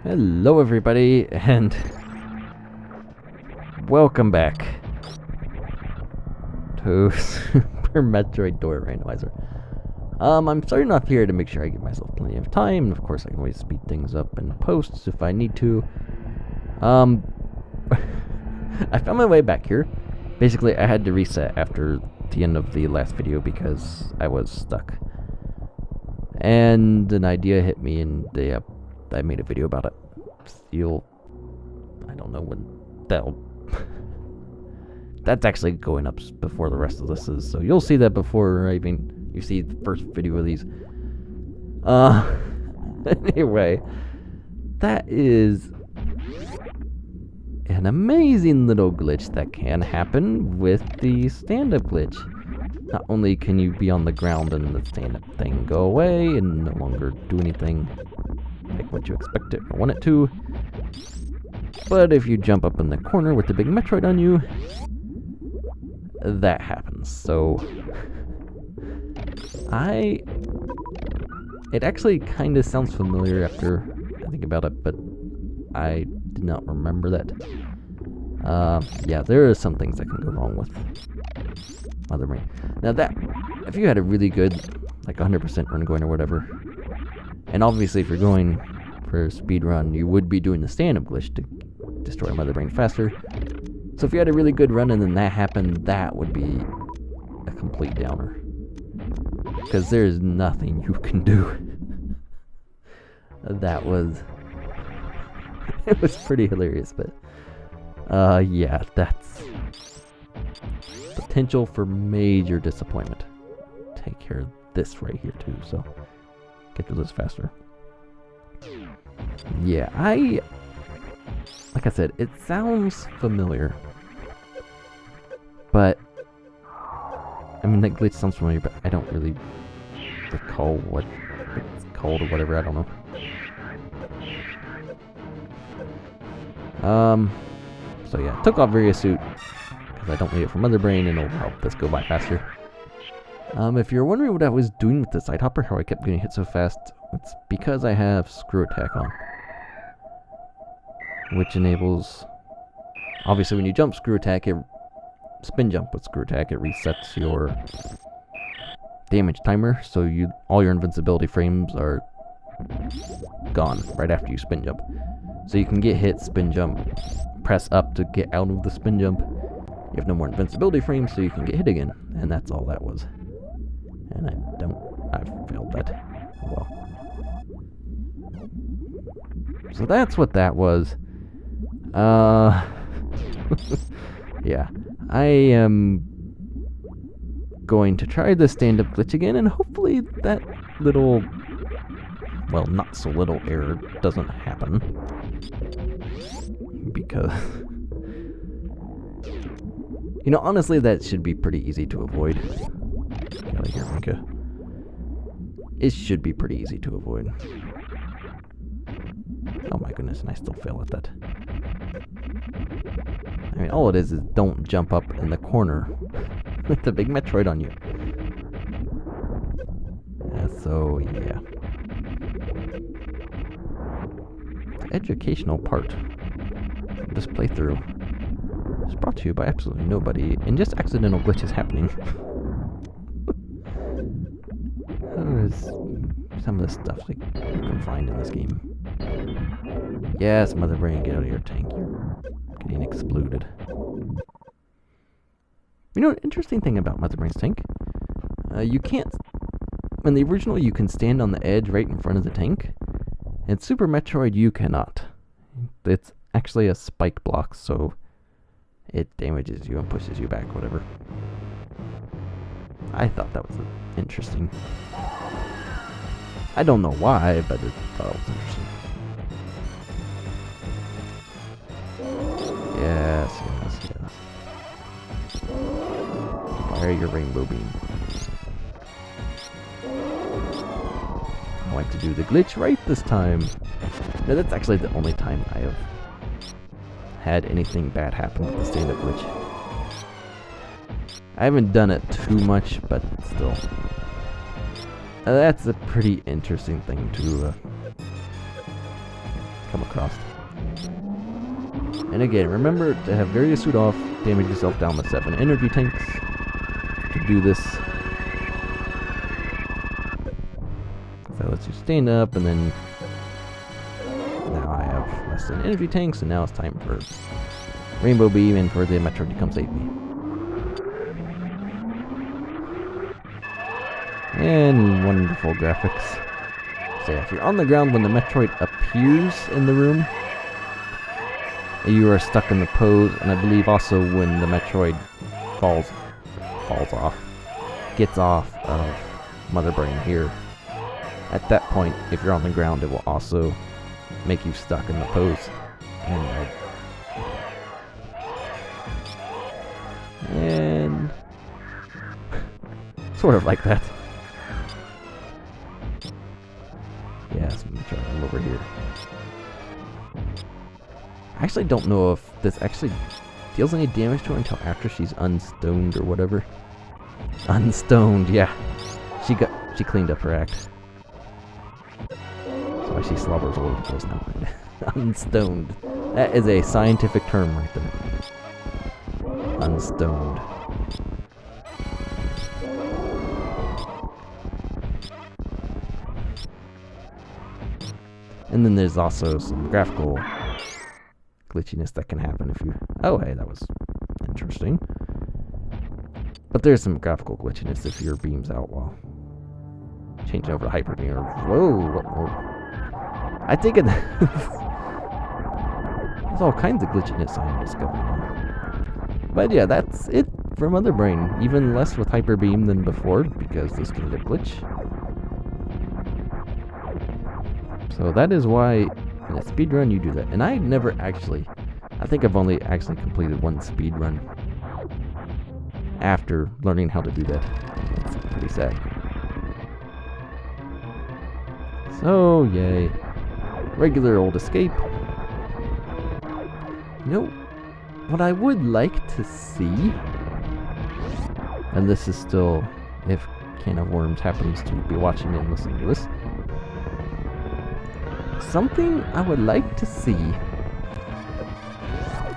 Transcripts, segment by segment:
Hello everybody, and welcome back to Super Metroid Door Randomizer. I'm starting off here to make sure I give myself plenty of time, and of course I can always speed things up in posts if I need to. I found my way back here. Basically, I had to reset after the end of the last video because I was stuck. And an idea hit me, and I made a video about it. I don't know when that's actually going up before the rest of this is, so you'll see that before you see the first video of these. Anyway, that is an amazing little glitch that can happen with the stand-up glitch. Not only can you be on the ground and the stand-up thing go away and no longer do anything like what you expect it or want it to, but if you jump up in the corner with the big Metroid on you, that happens. So it actually kind of sounds familiar after I think about it, but I did not remember that. Yeah, there are some things that can go wrong with Mother Brain. Now that, if you had a really good, like 100% run going or whatever, and obviously if you're going for a speed run, you would be doing the stand-up glitch to destroy Mother Brain faster. So if you had a really good run and then that happened, that would be a complete downer. Because there's nothing you can do. That was... it was pretty hilarious, but... yeah, that's... potential for major disappointment. Take care of this right here too, so... get through this faster. Yeah, like I said, it sounds familiar. But... I mean, that glitch sounds familiar, but I don't really recall what it's called or whatever, I don't know. So yeah, took off Various Suit, because I don't need it for Mother Brain, and it'll help this go by faster. If you're wondering what I was doing with the side hopper, how I kept getting hit so fast, it's because I have Screw Attack on. Which enables... obviously when you jump Screw Attack, spin jump with Screw Attack, it resets your damage timer, so all your invincibility frames are gone right after you spin jump. So you can get hit, spin jump, press up to get out of the spin jump. You have no more invincibility frames, so you can get hit again. And that's all that was. And I failed that. Well. So that's what that was. Yeah. I am going to try the stand-up glitch again, and hopefully that little, well, not so little error doesn't happen. Because, you know, honestly, that should be pretty easy to avoid. Get out of here, Minka. It should be pretty easy to avoid. Oh my goodness, and I still fail at that. I mean, all it is don't jump up in the corner with the big Metroid on you. So, yeah. The educational part of this playthrough is brought to you by absolutely nobody, and just accidental glitches happening. Some of the stuff that you can find in this game. Yes, Mother Brain, get out of your tank. You're getting exploded. You know, an interesting thing about Mother Brain's tank, you can't... in the original, you can stand on the edge right in front of the tank. In Super Metroid, you cannot. It's actually a spike block, so it damages you and pushes you back, whatever. I thought that was interesting. I don't know why, but I thought it was interesting. Yes, yes, yes. Fire your rainbow beam. I like to do the glitch right this time. No, that's actually the only time I have had anything bad happen with the stand-up glitch. I haven't done it too much, but still. That's a pretty interesting thing to come across. And again, remember to have various suit off, damage yourself down with 7 energy tanks to do this. That lets you stand up, and then now I have less than energy tanks, and now it's time for Rainbow Beam and for the Metroid to come save me. And wonderful graphics. So yeah, if you're on the ground when the Metroid appears in the room, you are stuck in the pose, and I believe also when the Metroid gets off of Mother Brain here. At that point, if you're on the ground, it will also make you stuck in the pose. And sort of like that. Yes, Metroid, I'm over here. I actually don't know if this actually deals any damage to her until after she's unstoned or whatever. Unstoned, yeah. She cleaned up her act. That's why she slobbers all over the place now. Unstoned. That is a scientific term right there. Unstoned. And then there's also some graphical glitchiness that can happen if you... Oh, hey, that was interesting. But there's some graphical glitchiness if your beam's out while changing over to Hyper Beam. Whoa. I think it... There's all kinds of glitchiness I am discovering. But yeah, that's it for Mother Brain. Even less with Hyper Beam than before, because this can get glitch. So that is why in a speedrun you do that. And I never actually... I think I've only actually completed one speedrun after learning how to do that. It's pretty sad. So, yay. Regular old escape. You know, what I would like to see, and this is still, if Can of Worms happens to be watching and listening to this, something I would like to see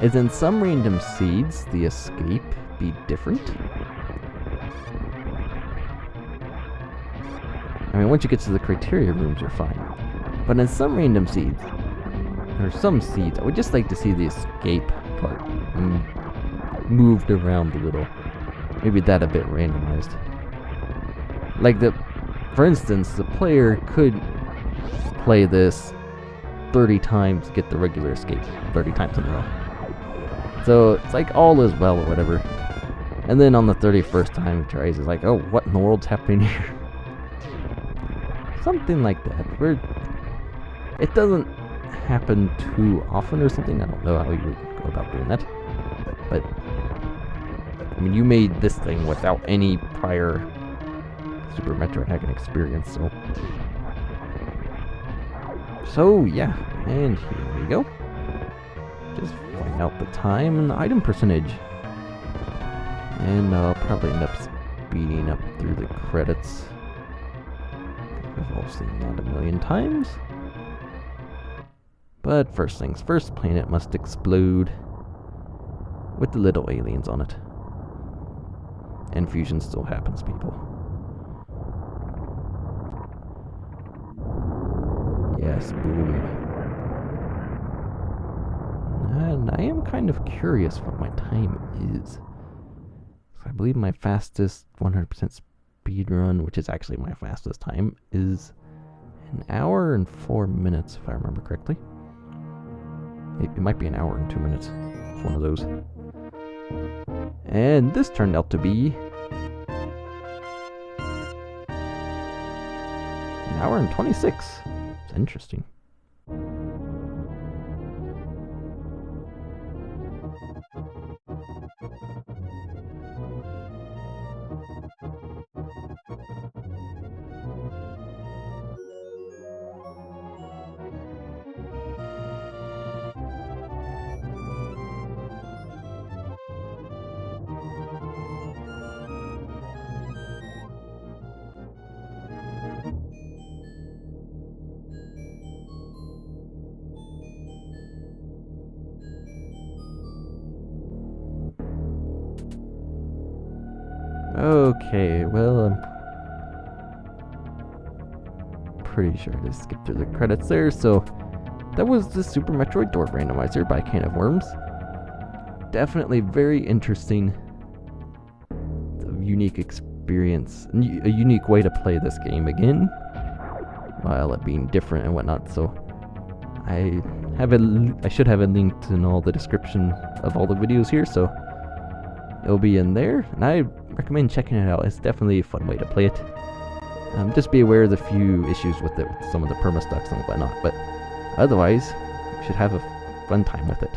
is in some random seeds, the escape be different. I mean, once you get to the criteria rooms, you're fine. But in some random seeds, or some seeds, I would just like to see the escape part moved around a little. Maybe that a bit randomized. Like for instance, the player could play this 30 times to get the regular escape 30 times in a row. So it's like all is well or whatever. And then on the 31st time he tries, it's like, oh, what in the world's happening here? Something like that, where it doesn't happen too often or something. I don't know how you would go about doing that. But, I mean, you made this thing without any prior Super Metroid hacking experience, So, yeah, and here we go. Just find out the time and the item percentage. And I'll probably end up speeding up through the credits. We've all seen that a million times. But first things first, planet must explode with the little aliens on it. And fusion still happens, people. Yes, boom. And I am kind of curious what my time is. I believe my fastest 100% speed run, which is actually my fastest time, is an hour and 4 minutes, if I remember correctly. It might be an hour and 2 minutes. It's one of those. And this turned out to be an hour and 26. It's interesting. Okay, well, I'm pretty sure I just skipped through the credits there, so that was the Super Metroid Door Randomizer by Can of Worms. Definitely very interesting. It's a unique experience, a unique way to play this game again, while it being different and whatnot, so I should have it linked in all the description of all the videos here, so it'll be in there, and I recommend checking it out. It's definitely a fun way to play it. Just be aware of the few issues with it, with some of the perma-stucks and whatnot, but otherwise, you should have a fun time with it.